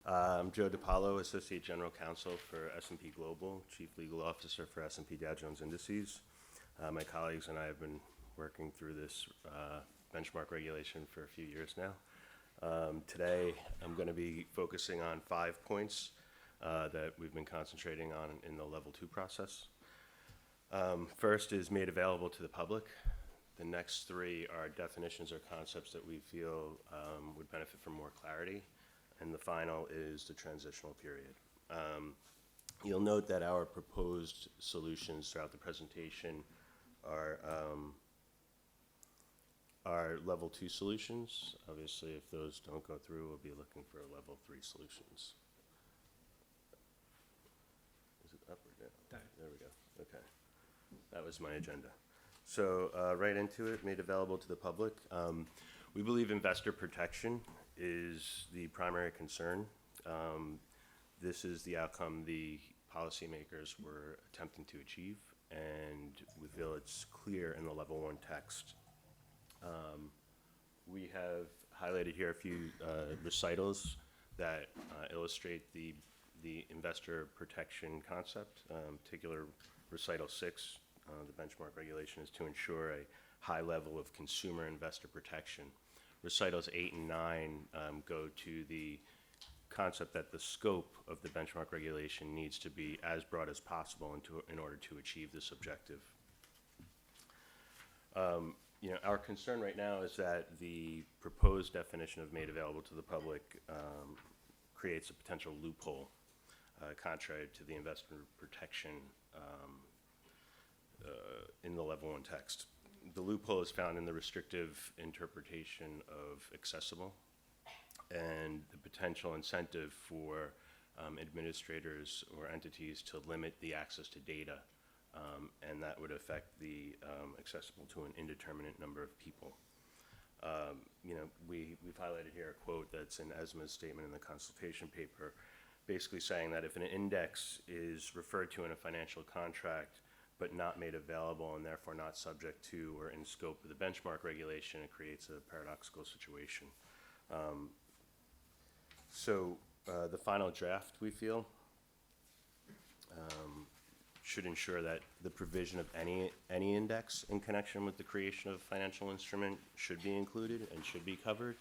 I'm Joe DePaolo, Associate General Counsel for S&P Global, Chief Legal Officer for S&P Dow Jones Indices. My colleagues and I have been working through this benchmark regulation for a few years now. Today, I'm going to be focusing on 5 points that we've been concentrating on in the Level 2 process. First is made available to the public. The next 3 are definitions or concepts that we feel would benefit from more clarity. And the final is the transitional period. You'll note that our proposed solutions throughout the presentation are level 2 solutions. Obviously, if those don't go through, we'll be looking for level 3 solutions. Is it up or down? There we go. Okay. That was my agenda. So right into it, made available to the public. We believe investor protection is the primary concern. This is the outcome the policymakers were attempting to achieve, and we feel it's clear in the Level 1 text. We have highlighted here a few recitals that illustrate the investor protection concept. Particular recital 6, the benchmark regulation, is to ensure a high level of consumer investor protection. Recitals 8 and 9 go to the concept that the scope of the benchmark regulation needs to be as broad as possible in order to achieve this objective. Our concern right now is that the proposed definition of made available to the public creates a potential loophole, contrary to the investor protection in the Level 1 text. The loophole is found in the restrictive interpretation of accessible and the potential incentive for administrators or entities to limit the access to data, and that would affect the accessible to an indeterminate number of people. We've highlighted here a quote that's in ESMA's statement in the consultation paper, basically saying that if an index is referred to in a financial contract but not made available and therefore not subject to or in scope of the benchmark regulation, it creates a paradoxical situation. The final draft, we feel, should ensure that the provision of any index in connection with the creation of a financial instrument should be included and should be covered.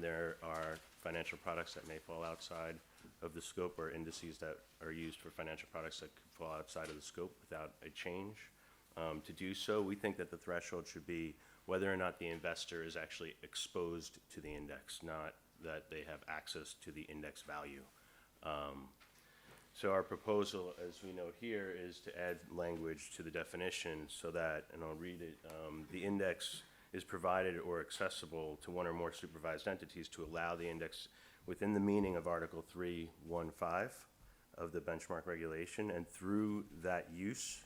There are financial products that may fall outside of the scope, or indices that are used for financial products that could fall outside of the scope without a change. To do so, we think that the threshold should be whether or not the investor is actually exposed to the index, not that they have access to the index value. So our proposal, as we note here, is to add language to the definition so that, and I'll read it, the index is provided or accessible to one or more supervised entities to allow the index within the meaning of Article 3.1.5 of the benchmark regulation, and through that use,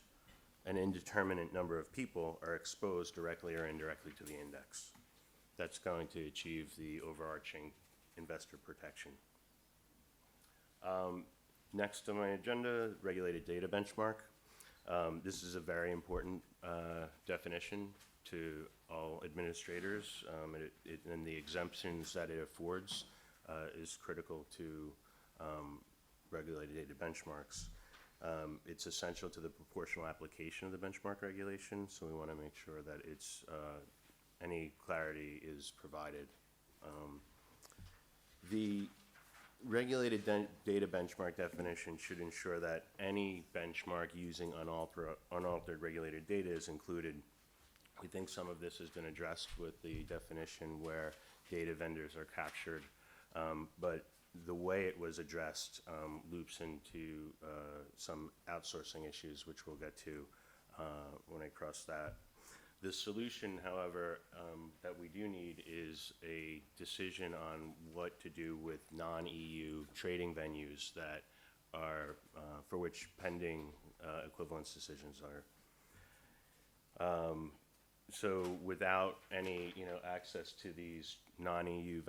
an indeterminate number of people are exposed directly or indirectly to the index. That's going to achieve the overarching investor protection. Next on my agenda, regulated data benchmark. This is a very important definition to all administrators, and the exemptions that it affords is critical to regulated data benchmarks. It's essential to the proportional application of the benchmark regulation, so we want to make sure that any clarity is provided. The regulated data benchmark definition should ensure that any benchmark using unaltered regulated data is included. We think some of this has been addressed with the definition where data vendors are captured, but the way it was addressed loops into some outsourcing issues, which we'll get to when I cross that. The solution, however, that we do need is a decision on what to do with non-EU trading venues that are, for which pending equivalence decisions are. So without any access to these non-EU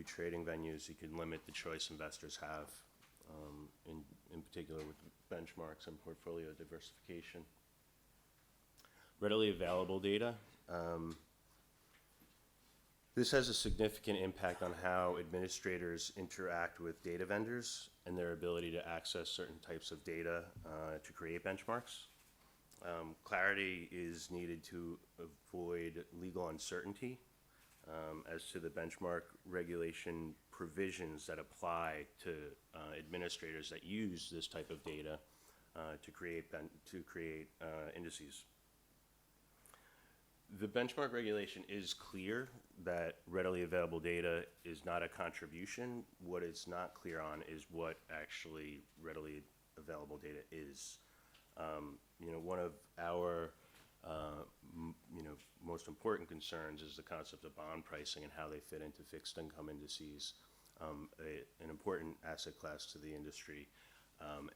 trading venues, you can limit the choice investors have, in particular with benchmarks and portfolio diversification. Readily available data. This has a significant impact on how administrators interact with data vendors and their ability to access certain types of data to create benchmarks. Clarity is needed to avoid legal uncertainty as to the benchmark regulation provisions that apply to administrators that use this type of data to create indices. The benchmark regulation is clear that readily available data is not a contribution. What it's not clear on is what actually readily available data is. One of our most important concerns is the concept of bond pricing and how they fit into fixed income indices, an important asset class to the industry,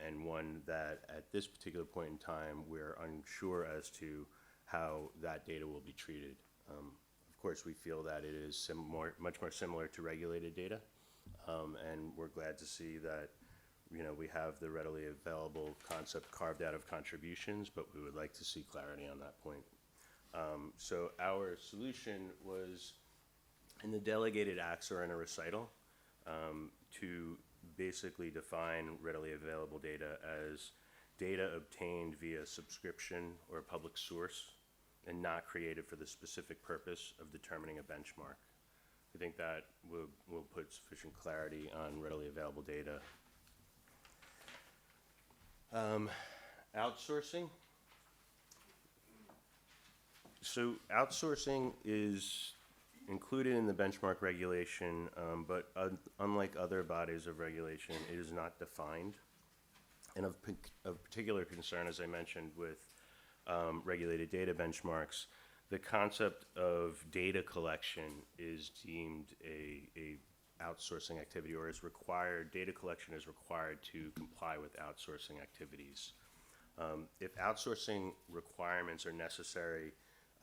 and one that at this particular point in time we're unsure as to how that data will be treated. Of course, we feel that it is much more similar to regulated data, and we're glad to see that we have the readily available concept carved out of contributions, but we would like to see clarity on that point. So our solution was in the delegated acts or in a recital to basically define readily available data as data obtained via subscription or public source and not created for the specific purpose of determining a benchmark. I think that will put sufficient clarity on readily available data. Outsourcing. So outsourcing is included in the benchmark regulation, but unlike other bodies of regulation, it is not defined. And of particular concern, as I mentioned, with regulated data benchmarks, the concept of data collection is deemed a outsourcing activity, or is required. Data collection is required to comply with outsourcing activities. If outsourcing requirements are necessary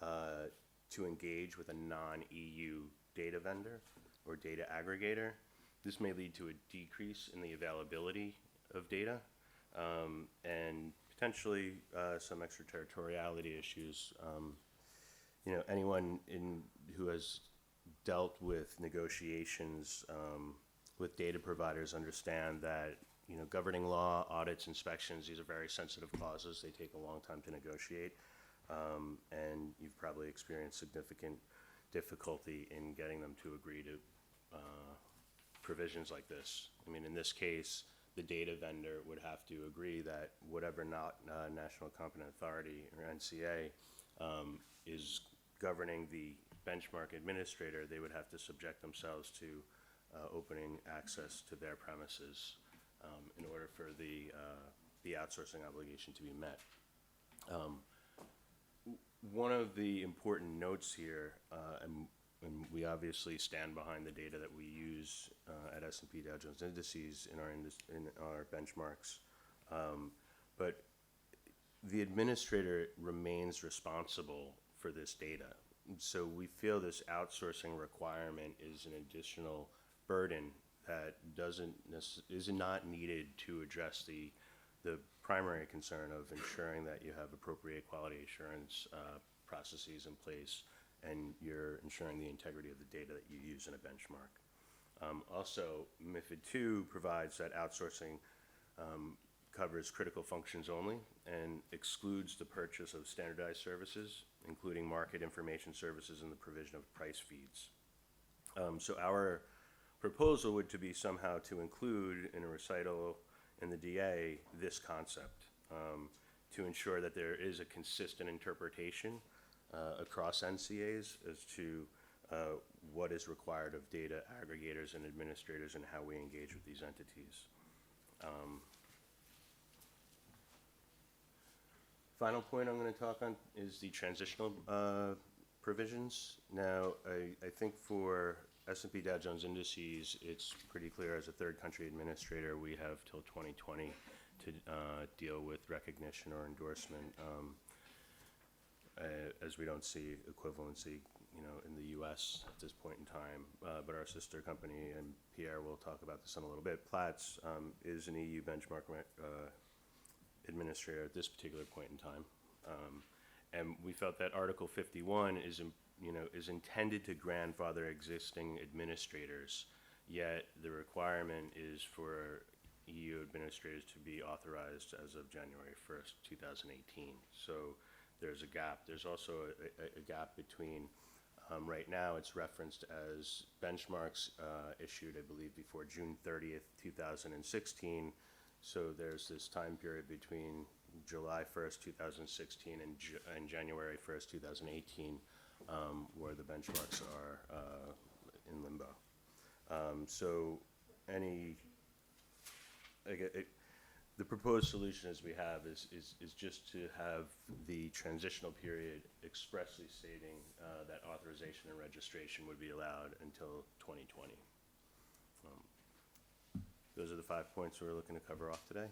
to engage with a non-EU data vendor or data aggregator, this may lead to a decrease in the availability of data and potentially some extraterritoriality issues. Anyone who has dealt with negotiations with data providers understand that governing law, audits, inspections, these are very sensitive clauses. They take a long time to negotiate, and you've probably experienced significant difficulty in getting them to agree to provisions like this. I mean, in this case, the data vendor would have to agree that whatever National Competent Authority, or NCA, is governing the benchmark administrator, they would have to subject themselves to opening access to their premises in order for the outsourcing obligation to be met. One of the important notes here, and we obviously stand behind the data that we use at S&P Dow Jones Indices in our benchmarks, but the administrator remains responsible for this data. So we feel this outsourcing requirement is an additional burden that is not needed to address the primary concern of ensuring that you have appropriate quality assurance processes in place and you're ensuring the integrity of the data that you use in a benchmark. Also, MiFID II provides that outsourcing covers critical functions only and excludes the purchase of standardized services, including market information services and the provision of price feeds. So our proposal would to be somehow to include in a recital in the DA this concept to ensure that there is a consistent interpretation across NCAs as to what is required of data aggregators and administrators and how we engage with these entities. Final point I'm going to talk on is the transitional provisions. Now, I think for S&P Dow Jones Indices, it's pretty clear as a third country administrator, we have till 2020 to deal with recognition or endorsement, as we don't see equivalency, in the U.S. at this point in time. But our sister company, and Pierre will talk about this in a little bit, Platts is an EU benchmark administrator at this particular point in time. And we felt that Article 51 is is intended to grandfather existing administrators, yet the requirement is for EU administrators to be authorized as of January 1st, 2018. So there's a gap. There's also a gap between, right now it's referenced as benchmarks issued, I believe, before June 30th, 2016. So there's this time period between July 1st, 2016 and January 1st, 2018, where the benchmarks are in limbo. So the proposed solution as we have is just to have the transitional period expressly stating that authorization and registration would be allowed until 2020. Those are the 5 points we're looking to cover off today.